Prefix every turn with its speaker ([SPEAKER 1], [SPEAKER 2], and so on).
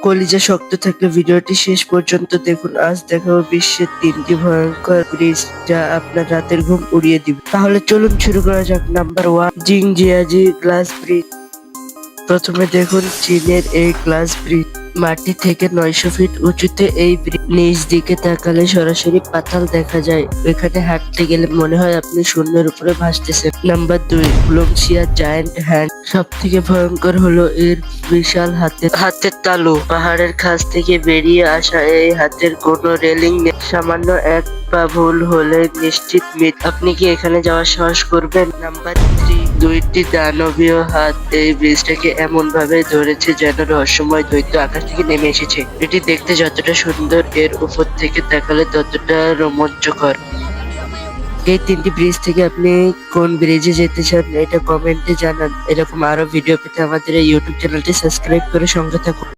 [SPEAKER 1] কলিজা শক্ত থাকলে ভিডিওটি শেষ পর্যন্ত দেখুন। আজ দেখাবো বিশ্বের 3টি ভয়ঙ্কর ব্রিজ যা আপনার রাতের ঘুম উড়িয়ে দিবে। তাহলে চলুন শুরু করা যাক। Number 1, Zhangjiajie glass bridge. প্রথমে দেখুন চীনের এই গ্লাস ব্রিজ। মাটি থেকে 900 ফিট উঁচুতে এই ব্রিজ। নিচ দিকে তাকালে সরাসরি পাতাল দেখা যায়। এখানে হাঁটতে গেলে মনে হয় আপনি শূন্যের উপরে ভাসতেছেন। নাম্বার 2, ব্লুমশিয়া জায়ান্ট হ্যান্ড। সব থেকে ভয়ঙ্কর হলো এর বিশাল হাতের তালু। পাহাড়ের খাঁজ থেকে বেরিয়ে আসা এই হাতের কোনো রেলিং নেই। সামান্য এক পা ভুল হলে নিশ্চিত মৃত। আপনি কি এখানে যাওয়ার সাহস করবেন? নাম্বার 3, 2টি দানবীয় হাত এই ব্রিজটাকে এমন ভাবে ধরেছে যেন রহস্যময় দৈত্য আকাশ থেকে নেমে এসেছে। এটি দেখতে যতটা সুন্দর, এর উপর থেকে তাকালে ততটা রোমাঞ্চকর। এই 3টি ব্রিজ থেকে আপনি কোন ব্রিজে যেতে চান এটা কমেন্টে জানান। এরকম আরো ভিডিও পেতে আমাদের এই ইউটিউব চ্যানেলটি সাবস্ক্রাইব করে সঙ্গে থাকুন।